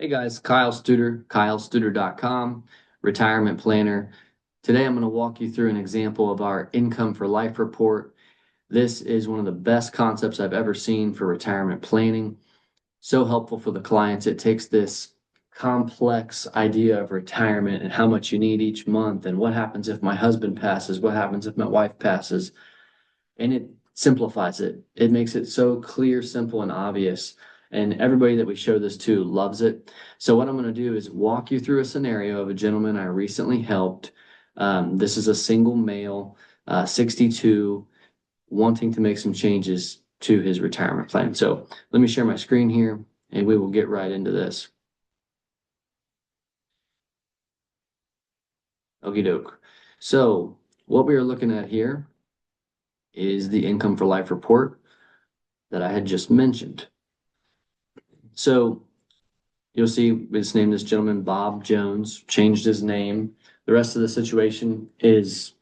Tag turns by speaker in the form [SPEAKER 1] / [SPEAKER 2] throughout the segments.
[SPEAKER 1] Hey guys, Kyle Studer, kylestuder.com, retirement planner. Today I'm going to walk you through an example of our income for life report. This is one of the best concepts I've ever seen for retirement planning. So helpful for the clients. It takes this complex idea of retirement and how much you need each month and what happens if my husband passes, what happens if my wife passes, and it simplifies it. It makes it so clear, simple, and obvious. And everybody that we show this to loves it. So, what I'm going to do is walk you through a scenario of a gentleman I recently helped. This is a single male, 62, wanting to make some changes to his retirement plan. So, let me share my screen here and we will get right into this. Okie doke. So, what we are looking at here is the income for life report that I had just mentioned. So, you'll see we just named this gentleman Bob Jones, changed his name. The rest of the situation is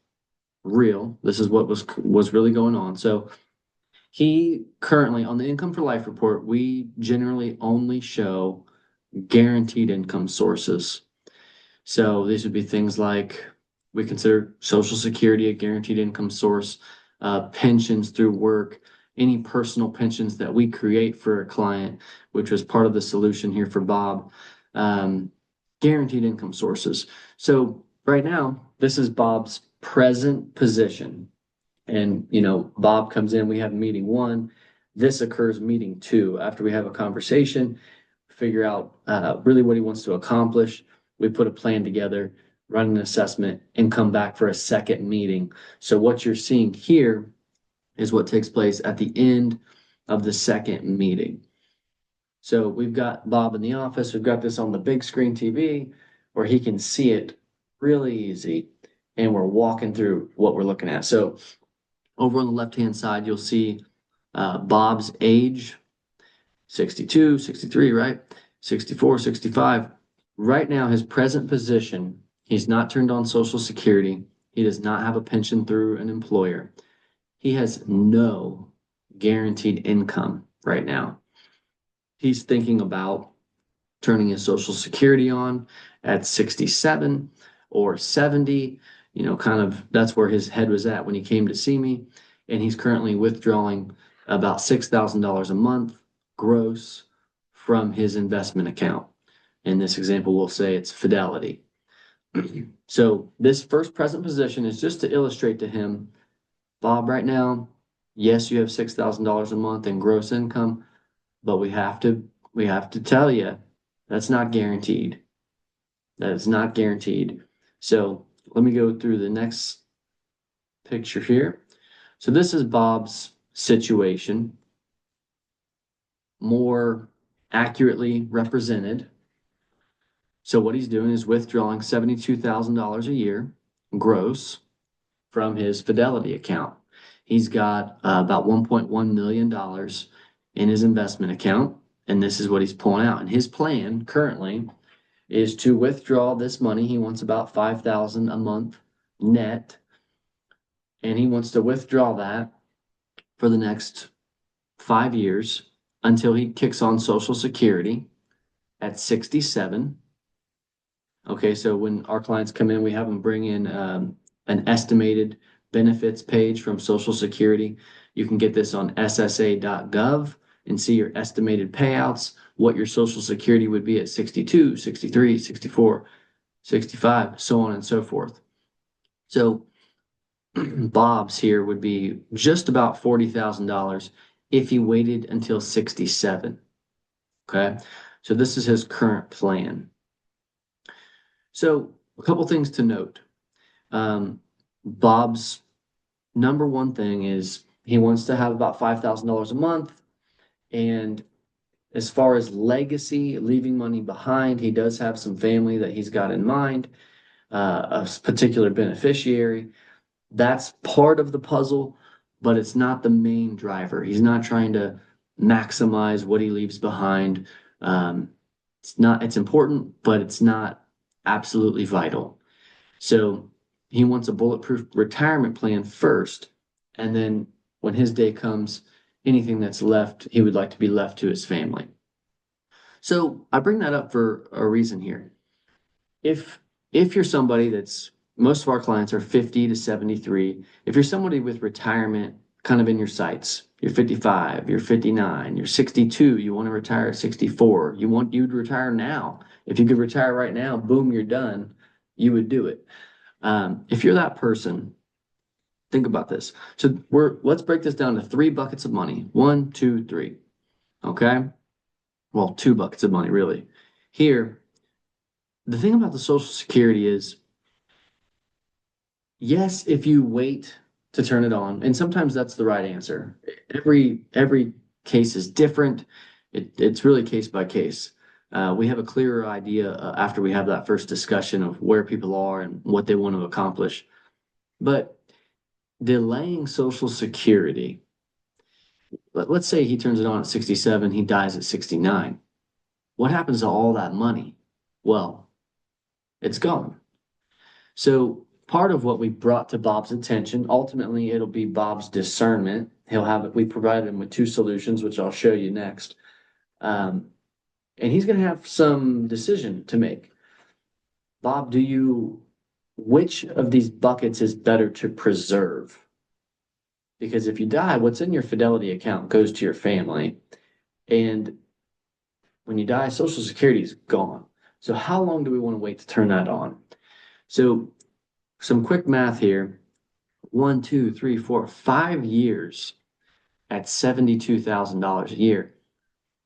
[SPEAKER 1] real. This is what was really going on. So he currently on the income for life report, we generally only show guaranteed income sources. So these would be things like we consider Social Security a guaranteed income source, pensions through work, any personal pensions that we create for a client, which was part of the solution here for Bob, um, guaranteed income sources. So right now, this is Bob's present position. And, Bob comes in, we have meeting one. This occurs meeting two. After we have a conversation, figure out really what he wants to accomplish. We put a plan together, run an assessment, and come back for a second meeting. So what you're seeing here is what takes place at the end of the second meeting. So we've got Bob in the office. We've got this on the big screen TV where he can see it really easy. And we're walking through what we're looking at. So over on the left-hand side, you'll see Bob's age, 62, 63, right? 64, 65. Right now, his present position, he's not turned on Social Security. He does not have a pension through an employer. He has no guaranteed income right now. He's thinking about turning his Social Security on at 67 or 70. Kind of that's where his head was at when he came to see me. And he's currently withdrawing about $6,000 a month gross from his investment account. In this example, we'll say it's Fidelity. So this first present position is just to illustrate to him, Bob, right now, yes, you have $6,000 a month in gross income, but we have to tell you that's not guaranteed. That is not guaranteed. So let me go through the next picture here. So this is Bob's situation, more accurately represented. So what he's doing is withdrawing $72,000 a year gross from his Fidelity account. He's got about $1.1 million in his investment account, and this is what he's pulling out. And his plan currently is to withdraw this money. He wants about $5,000 a month net, and he wants to withdraw that for the next 5 years until he kicks on Social Security at 67. Okay, so when our clients come in, we have them bring in an estimated benefits page from Social Security. You can get this on ssa.gov and see your estimated payouts, what your Social Security would be at 62, 63, 64, 65, so on and so forth. So Bob's here would be just about $40,000 if he waited until 67. Okay, so this is his current plan. So a couple things to note. Bob's number one thing is he wants to have about $5,000 a month. And as far as legacy, leaving money behind, he does have some family that he's got in mind, a particular beneficiary. That's part of the puzzle, but it's not the main driver. He's not trying to maximize what he leaves behind. It's important, but it's not absolutely vital. So he wants a bulletproof retirement plan first, and then when his day comes, anything that's left, he would like to be left to his family. So I bring that up for a reason here. If if you're somebody that's most of our clients are 50 to 73, if you're somebody with retirement kind of in your sights, you're 55, you're 59, you're 62, you want to retire at 64, you'd retire now. If you could retire right now, boom, you're done, you would do it. If you're that person, think about this. So let's break this down to three buckets of money. One, two, three. Okay. Well, two buckets of money, really. Here, the thing about the Social Security is, yes, if you wait to turn it on, and sometimes that's the right answer. Every case is different. It's really case by case. We have a clearer idea after we have that first discussion of where people are and what they want to accomplish. But delaying Social Security, let's say he turns it on at 67, he dies at 69. What happens to all that money? Well, it's gone. So part of what we brought to Bob's attention, ultimately it'll be Bob's discernment. We provided him with two solutions, which I'll show you next. Um, and he's going to have some decision to make. Bob, which of these buckets is better to preserve? Because if you die, what's in your Fidelity account goes to your family. And when you die, Social Security is gone. So how long do we want to wait to turn that on? So some quick math here. 5 years at $72,000 a year.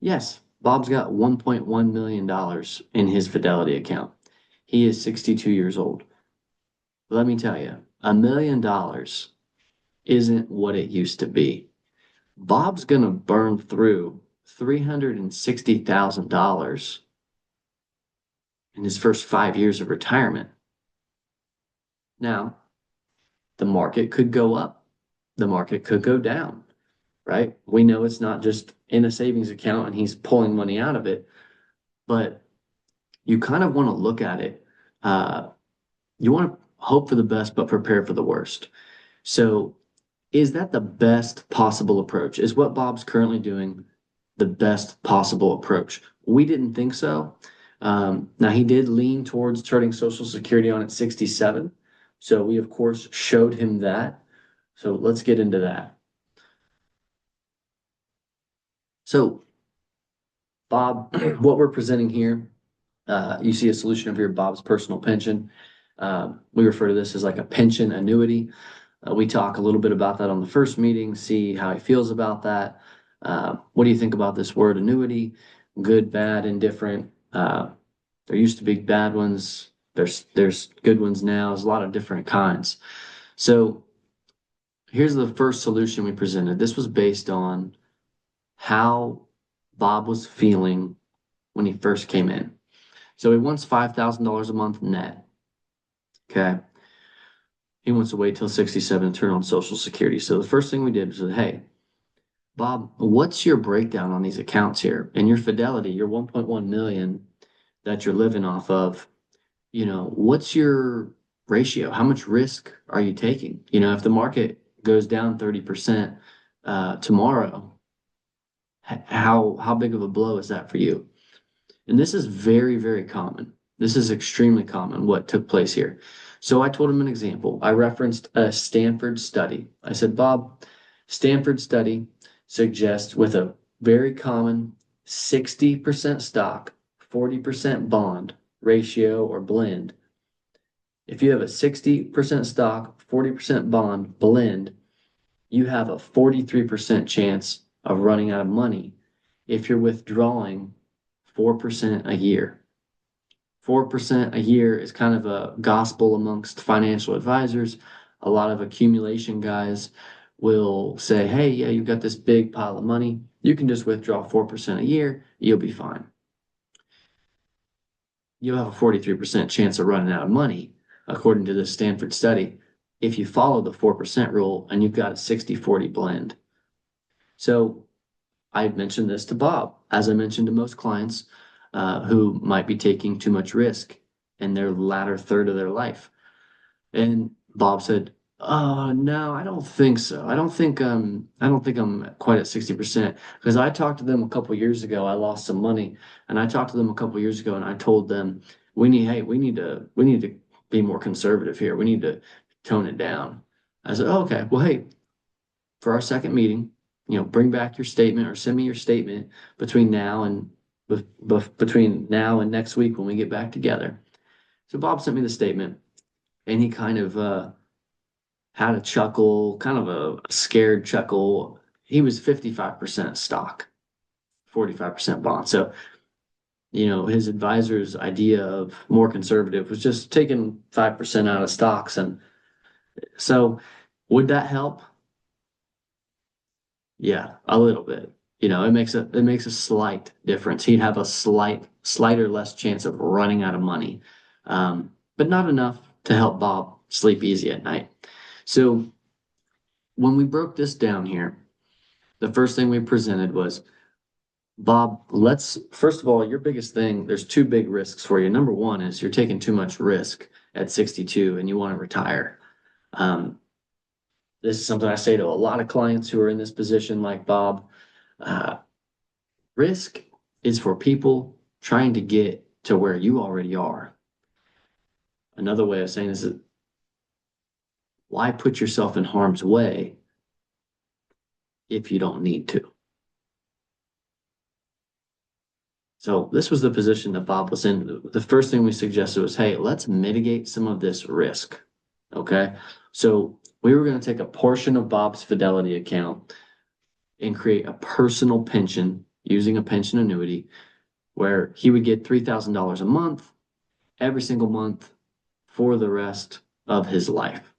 [SPEAKER 1] Yes, Bob's got $1.1 million in his Fidelity account. He is 62 years old. Let me tell you, $1 million isn't what it used to be. Bob's going to burn through $360,000 in his first 5 years of retirement. Now, the market could go up, the market could go down, right? We know it's not just in a savings account and he's pulling money out of it, but you kind of want to look at it. You want to hope for the best, but prepare for the worst. So, is that the best possible approach? Is what Bob's currently doing the best possible approach? We didn't think so. Now, he did lean towards turning Social Security on at 67. So, we, of course, showed him that. So, let's get into that. So, Bob, what we're presenting here, you see a solution over here, Bob's personal pension. We refer to this as like a pension annuity. We talk a little bit about that on the first meeting, see how he feels about that. What do you think about this word annuity? Good, bad, indifferent. There used to be bad ones. There's good ones now. There's a lot of different kinds. So here's the first solution we presented. This was based on how Bob was feeling when he first came in. So he wants $5,000 a month net. Okay. He wants to wait till 67 to turn on Social Security. So the first thing we did was, hey, Bob, what's your breakdown on these accounts here? And your Fidelity, your 1.1 million that you're living off of, what's your ratio? How much risk are you taking? If the market goes down 30% tomorrow, how big of a blow is that for you? And this is very, very common. This is extremely common what took place here. So I told him an example. I referenced a Stanford study. I said, Bob, Stanford study suggests with a very common 60% stock, 40% bond ratio or blend. If you have a 60% stock, 40% bond blend, you have a 43% chance of running out of money if you're withdrawing 4% a year. 4% a year is kind of a gospel amongst financial advisors. A lot of accumulation guys will say, hey, yeah, you've got this big pile of money. You can just withdraw 4% a year. You'll be fine. You'll have a 43% chance of running out of money, according to this Stanford study, if you follow the 4% rule and you've got a 60-40 blend. So I mentioned this to Bob, as I mentioned to most clients who might be taking too much risk in their latter third of their life. And Bob said, Oh no, I don't think so. I don't think I'm quite at 60% because I talked to them a couple years ago. I lost some money and I talked to them a couple years ago and I told them we need to be more conservative here. We need to tone it down. I said, oh, okay, well, hey, for our second meeting, bring back your statement or send me your statement between now and between now and next week when we get back together. So Bob sent me the statement and he kind of had a chuckle, kind of a scared chuckle. He was 55% stock, 45% bond. So, his advisor's idea of more conservative was just taking 5% out of stocks. And so, would that help? Yeah, a little bit. It makes a slight difference. He'd have a slighter less chance of running out of money, but not enough to help Bob sleep easy at night. So when we broke this down here, the first thing we presented was, Bob, let's first of all, your biggest thing, there's two big risks for you. Number one is you're taking too much risk at 62 and you want to retire. Um, this is something I say to a lot of clients who are in this position, like Bob. Uh, Risk is for people trying to get to where you already are. Another way of saying this is, why put yourself in harm's way if you don't need to? So this was the position that Bob was in. The first thing we suggested was, hey, let's mitigate some of this risk. Okay. So we were going to take a portion of Bob's Fidelity account and create a personal pension using a pension annuity where he would get $3,000 a month every single month for the rest of his life.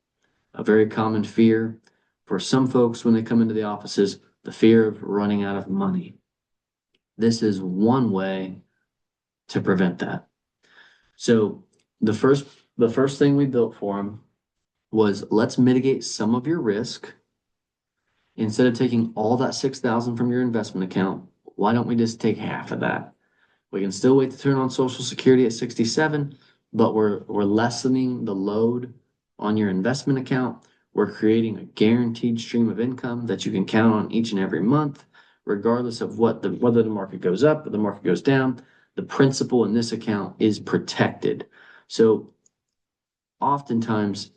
[SPEAKER 1] A very common fear for some folks when they come into the offices, the fear of running out of money. This is one way to prevent that. So the first thing we built for him was, let's mitigate some of your risk. Instead of taking all that 6,000 from your investment account, why don't we just take half of that? We can still wait to turn on Social Security at 67, but we're lessening the load on your investment account. We're creating a guaranteed stream of income that you can count on each and every month, regardless of whether the market goes up or the market goes down. The principal in this account is protected. So oftentimes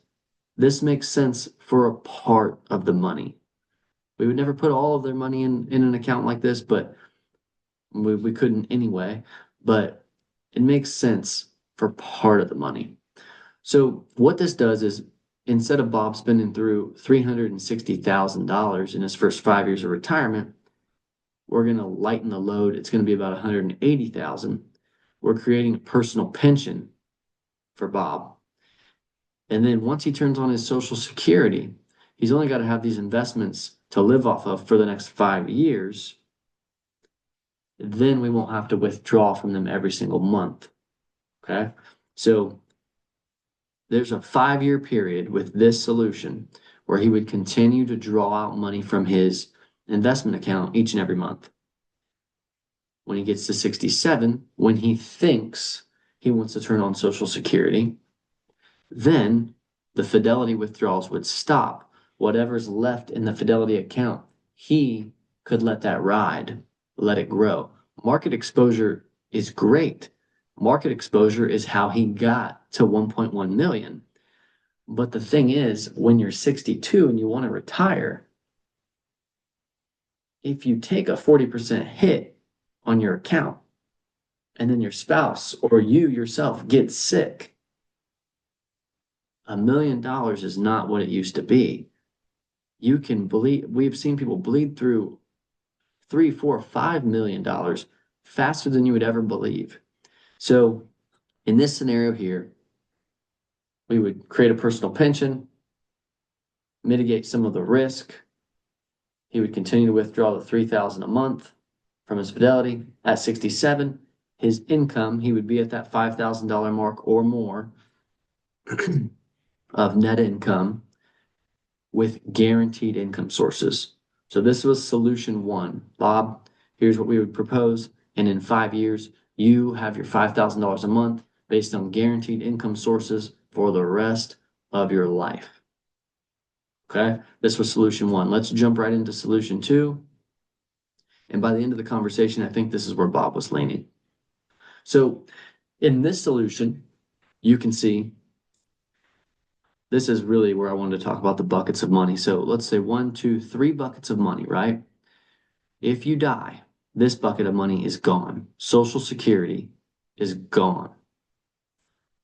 [SPEAKER 1] this makes sense for a part of the money. We would never put all of their money in an account like this, but we couldn't anyway. But it makes sense for part of the money. So what this does is, instead of Bob spending through $360,000 in his first 5 years of retirement, we're going to lighten the load. It's going to be about $180,000. We're creating a personal pension for Bob. And then once he turns on his Social Security, he's only got to have these investments to live off of for the next 5 years. Then we won't have to withdraw from them every single month. Okay. So there's a 5 year period with this solution where he would continue to draw out money from his investment account each and every month. When he gets to 67, when he thinks he wants to turn on Social Security, then the Fidelity withdrawals would stop. Whatever's left in the Fidelity account, he could let that ride, let it grow. Market exposure is great. Market exposure is how he got to 1.1 million. But the thing is, when you're 62 and you want to retire, if you take a 40% hit on your account and then your spouse or you yourself get sick, $1 million is not what it used to be. You can bleed, we've seen people bleed through $3, $4, $5 million faster than you would ever believe. So in this scenario here, we would create a personal pension, mitigate some of the risk. He would continue to withdraw the $3,000 a month from his Fidelity. At 67, his income, he would be at that $5,000 mark or more of net income with guaranteed income sources. So this was solution one. Bob, here's what we would propose. And in 5 years, you have your $5,000 a month based on guaranteed income sources for the rest of your life. Okay, this was solution one. Let's jump right into solution two. And by the end of the conversation, I think this is where Bob was leaning. So in this solution, you can see this is really where I wanted to talk about the buckets of money. So let's say one, two, three buckets of money, right? If you die, this bucket of money is gone. Social Security is gone.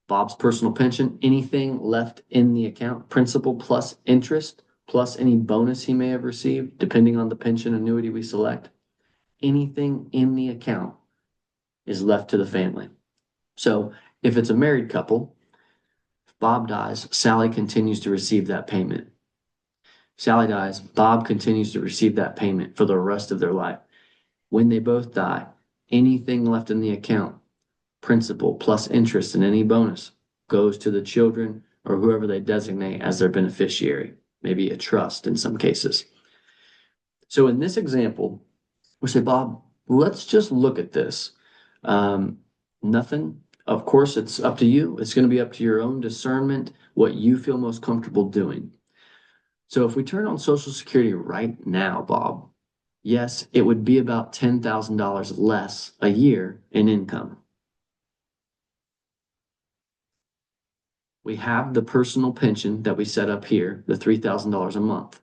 [SPEAKER 1] Bob's personal pension, anything left in the account, principal plus interest, plus any bonus he may have received, depending on the pension annuity we select, anything in the account is left to the family. So if it's a married couple, if Bob dies, Sally continues to receive that payment. Sally dies, Bob continues to receive that payment for the rest of their life. When they both die, anything left in the account, principal plus interest and any bonus, goes to the children or whoever they designate as their beneficiary, maybe a trust in some cases. So in this example, we say, Bob, let's just look at this. Nothing. Of course, it's up to you. It's going to be up to your own discernment, what you feel most comfortable doing. So if we turn on Social Security right now, Bob, yes, it would be about $10,000 less a year in income. We have the personal pension that we set up here, the $3,000 a month.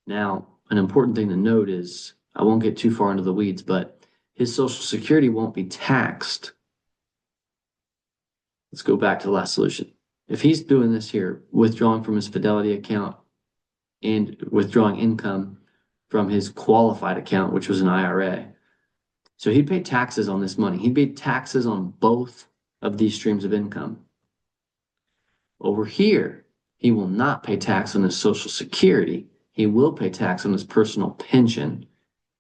[SPEAKER 1] Now, an important thing to note is, I won't get too far into the weeds, but his Social Security won't be taxed. Let's go back to the last solution. If he's doing this here, withdrawing from his Fidelity account and withdrawing income from his qualified account, which was an IRA. So he'd pay taxes on this money. He'd pay taxes on both of these streams of income. Over here, he will not pay tax on his Social Security. He will pay tax on his personal pension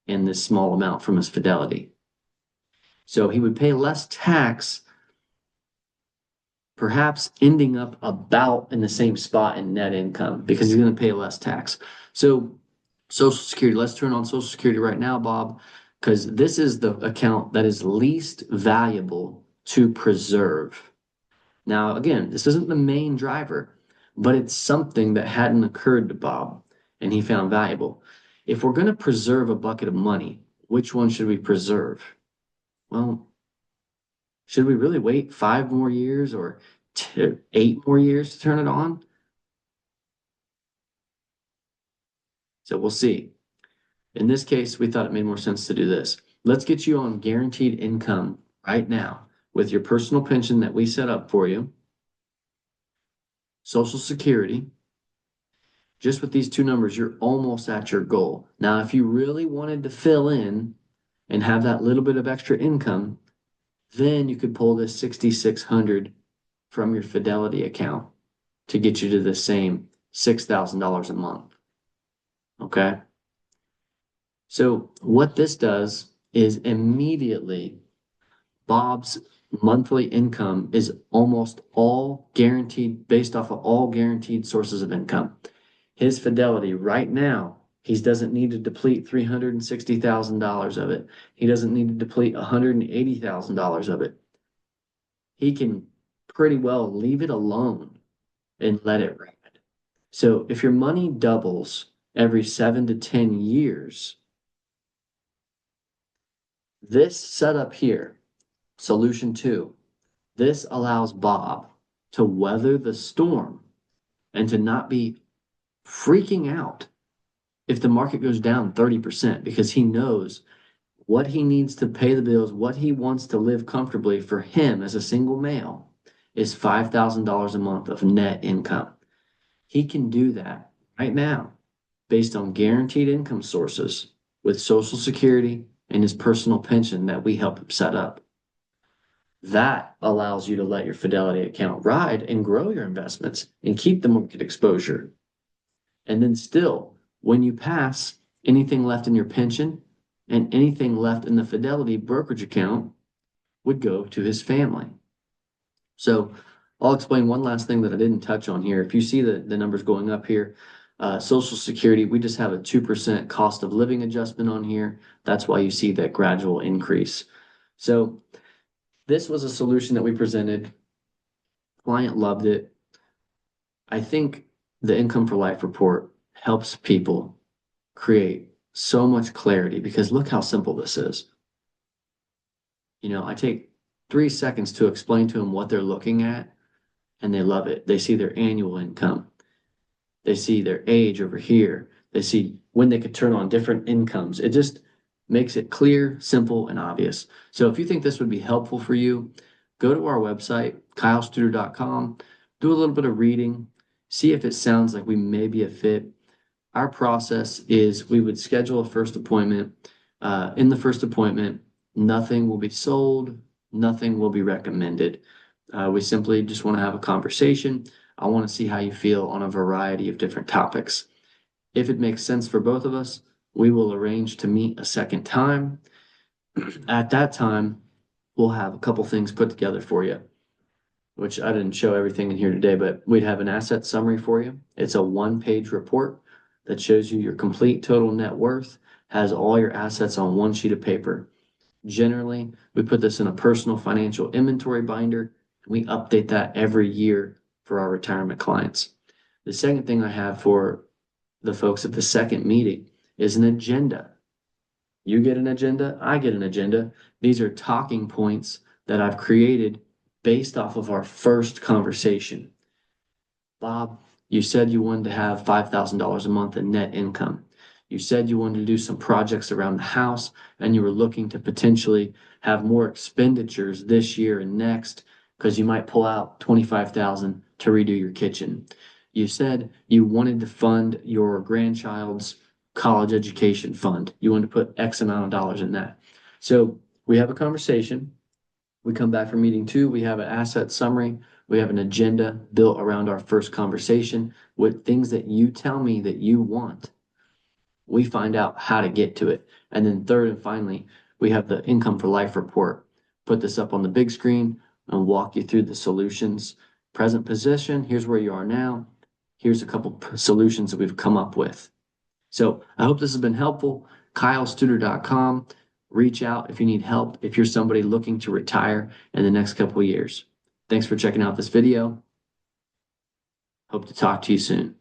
[SPEAKER 1] and this small amount from his Fidelity. So he would pay less tax, perhaps ending up about in the same spot in net income because he's going to pay less tax. So Social Security, let's turn on Social Security right now, Bob, because this is the account that is least valuable to preserve. Now, again, this isn't the main driver, but it's something that hadn't occurred to Bob and he found valuable. If we're going to preserve a bucket of money, which one should we preserve? Well, should we really wait 5 more years or 8 more years to turn it on? So we'll see. In this case, we thought it made more sense to do this. Let's get you on guaranteed income right now with your personal pension that we set up for you, Social Security. Just with these two numbers, you're almost at your goal. Now, if you really wanted to fill in and have that little bit of extra income, then you could pull this 6,600 from your Fidelity account to get you to the same $6,000 a month. Okay? So what this does is immediately Bob's monthly income is almost all guaranteed based off of all guaranteed sources of income. His Fidelity right now, he doesn't need to deplete $360,000 of it. He doesn't need to deplete $180,000 of it. He can pretty well leave it alone and let it ride. So if your money doubles every 7 to 10 years, this setup here, solution two, this allows Bob to weather the storm and to not be freaking out if the market goes down 30% because he knows what he needs to pay the bills, what he wants to live comfortably for him as a single male is $5,000 a month of net income. He can do that right now based on guaranteed income sources with Social Security and his personal pension that we help him set up. That allows you to let your Fidelity account ride and grow your investments and keep the market exposure. And then still, when you pass, anything left in your pension and anything left in the Fidelity brokerage account would go to his family. So I'll explain one last thing that I didn't touch on here. If you see the numbers going up here, Social Security, we just have a 2% cost of living adjustment on here. That's why you see that gradual increase. So this was a solution that we presented. Client loved it. I think the income for life report helps people create so much clarity because look how simple this is. I take 3 seconds to explain to them what they're looking at, and they love it. They see their annual income, they see their age over here, they see when they could turn on different incomes. It just makes it clear, simple, and obvious. So if you think this would be helpful for you, go to our website, kylestuder.com, do a little bit of reading, see if it sounds like we may be a fit. Our process is we would schedule a first appointment. In the first appointment, nothing will be sold, nothing will be recommended. We simply just want to have a conversation. I want to see how you feel on a variety of different topics. If it makes sense for both of us, we will arrange to meet a second time. At that time, we'll have a couple things put together for you, which I didn't show everything in here today, but we'd have an asset summary for you. It's a one-page report that shows you your complete total net worth, has all your assets on one sheet of paper. Generally, we put this in a personal financial inventory binder. We update that every year for our retirement clients. The second thing I have for the folks at the second meeting is an agenda. You get an agenda, I get an agenda. These are talking points that I've created based off of our first conversation. Bob, you said you wanted to have $5,000 a month in net income. You said you wanted to do some projects around the house and you were looking to potentially have more expenditures this year and next because you might pull out 25,000 to redo your kitchen. You said you wanted to fund your grandchild's college education fund. You wanted to put X amount of dollars in that. So we have a conversation. We come back from meeting two. We have an asset summary. We have an agenda built around our first conversation with things that you tell me that you want. We find out how to get to it. And then third and finally, we have the income for life report. Put this up on the big screen and walk you through the solutions. Present position, here's where you are now. Here's a couple solutions that we've come up with. So I hope this has been helpful. kylestuder.com. Reach out if you need help, if you're somebody looking to retire in the next couple of years. Thanks for checking out this video. Hope to talk to you soon.